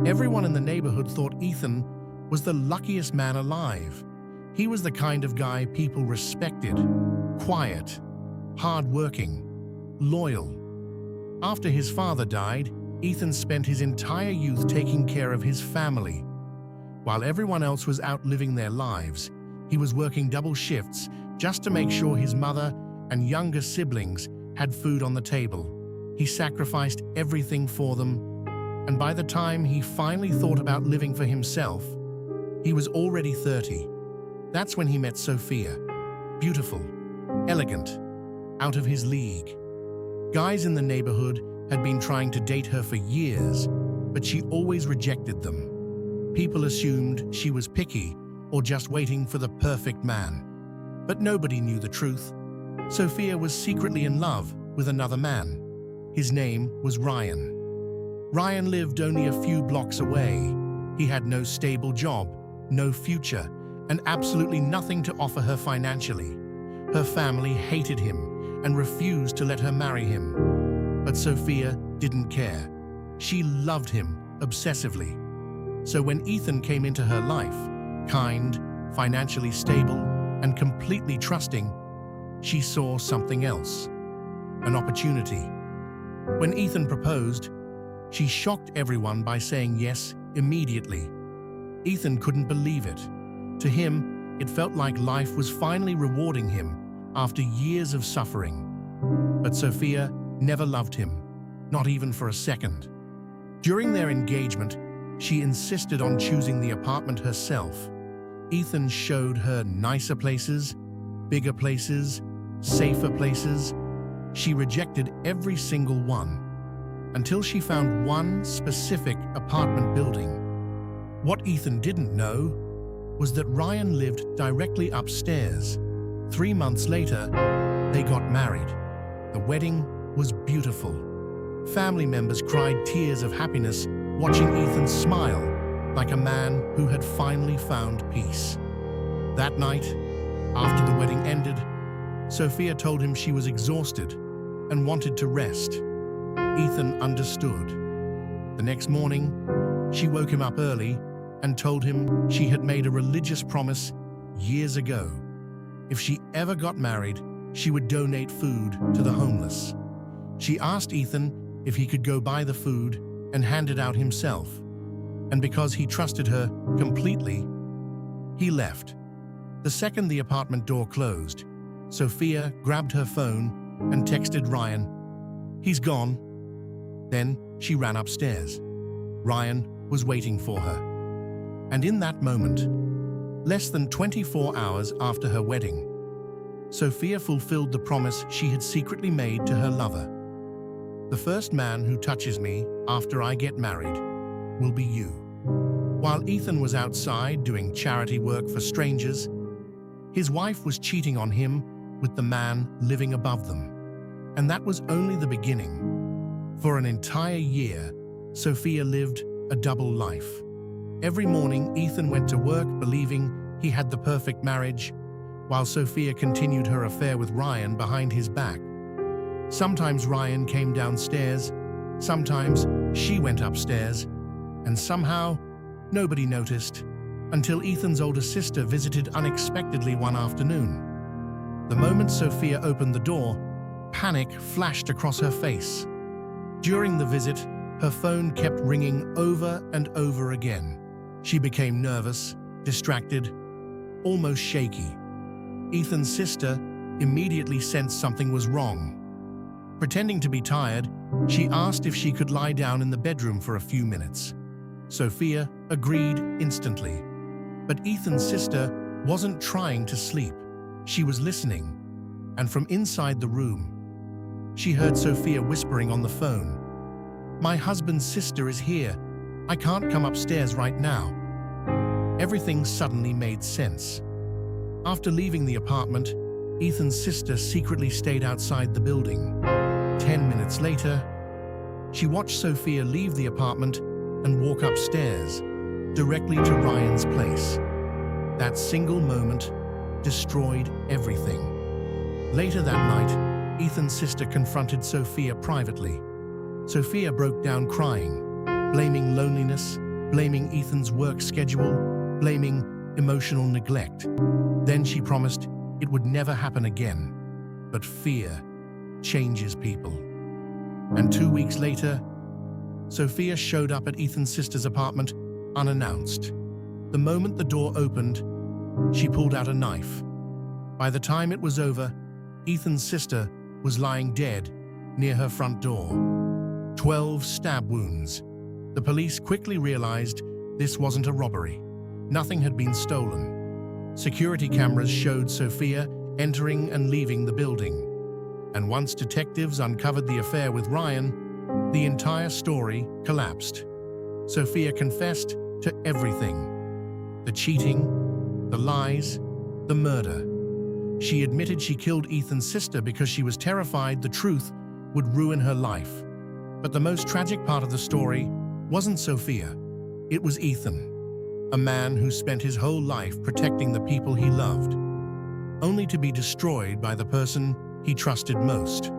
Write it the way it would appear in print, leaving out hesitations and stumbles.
Everyone in the neighborhood thought Ethan was the luckiest man alive. He was the kind of guy people respected, quiet, hard-working, loyal. After his father died, Ethan spent his entire youth taking care of his family. While everyone else was out living their lives, he was working double shifts just to make sure his mother and younger siblings had food on the table. He sacrificed everything for them, and by the time he finally thought about living for himself, he was already 30. That's when he met Sophia. Beautiful, elegant, out of his league. Guys in the neighborhood had been trying to date her for years, but she always rejected them. People assumed she was picky or just waiting for the perfect man. But nobody knew the truth. Sophia was secretly in love with another man. His name was Ryan. Ryan lived only a few blocks away. He had no stable job, no future, and absolutely nothing to offer her financially. Her family hated him and refused to let her marry him. But Sophia didn't care. She loved him obsessively. So when Ethan came into her life, kind, financially stable, and completely trusting, she saw something else, an opportunity. When Ethan proposed, she shocked everyone by saying yes immediately. Ethan couldn't believe it. To him, it felt like life was finally rewarding him after years of suffering. But Sophia never loved him, not even for a second. During their engagement, she insisted on choosing the apartment herself. Ethan showed her nicer places, bigger places, safer places. She rejected every single one, until she found one specific apartment building. What Ethan didn't know was that Ryan lived directly upstairs. 3 months later, they got married. The wedding was beautiful. Family members cried tears of happiness watching Ethan smile like a man who had finally found peace. That night, after the wedding ended, Sophia told him she was exhausted and wanted to rest. Ethan understood. The next morning, she woke him up early and told him she had made a religious promise years ago. If she ever got married, she would donate food to the homeless. She asked Ethan if he could go buy the food and hand it out himself. And because he trusted her completely, he left. The second the apartment door closed, Sophia grabbed her phone and texted Ryan, "He's gone." Then she ran upstairs. Ryan was waiting for her. And in that moment, less than 24 hours after her wedding, Sophia fulfilled the promise she had secretly made to her lover. "The first man who touches me after I get married will be you." While Ethan was outside doing charity work for strangers, his wife was cheating on him with the man living above them. And that was only the beginning. For an entire year, Sophia lived a double life. Every morning, Ethan went to work believing he had the perfect marriage, while Sophia continued her affair with Ryan behind his back. Sometimes Ryan came downstairs, sometimes she went upstairs, and somehow nobody noticed until Ethan's older sister visited unexpectedly one afternoon. The moment Sophia opened the door, panic flashed across her face. During the visit, her phone kept ringing over and over again. She became nervous, distracted, almost shaky. Ethan's sister immediately sensed something was wrong. Pretending to be tired, she asked if she could lie down in the bedroom for a few minutes. Sophia agreed instantly. But Ethan's sister wasn't trying to sleep. She was listening. And from inside the room, she heard Sophia whispering on the phone, "My husband's sister is here. I can't come upstairs right now." Everything suddenly made sense. After leaving the apartment, Ethan's sister secretly stayed outside the building. 10 minutes later, she watched Sophia leave the apartment and walk upstairs, directly to Ryan's place. That single moment destroyed everything. Later that night, Ethan's sister confronted Sophia privately. Sophia broke down crying, blaming loneliness blaming Ethan's work schedule, blaming emotional neglect. Then she promised it would never happen again. But fear changes people. And 2 weeks later, Sophia showed up at Ethan's sister's apartment unannounced. The moment the door opened, she pulled out a knife. By the time it was over, Ethan's sister was lying dead near her front door. 12 stab wounds. The police quickly realized this wasn't a robbery. Nothing had been stolen. Security cameras showed Sophia entering and leaving the building. And once detectives uncovered the affair with Ryan, the entire story collapsed. Sophia confessed to everything. The cheating, the lies, the murder. She admitted she killed Ethan's sister because she was terrified the truth would ruin her life. But the most tragic part of the story wasn't Sophia. It was Ethan, a man who spent his whole life protecting the people he loved, only to be destroyed by the person he trusted most.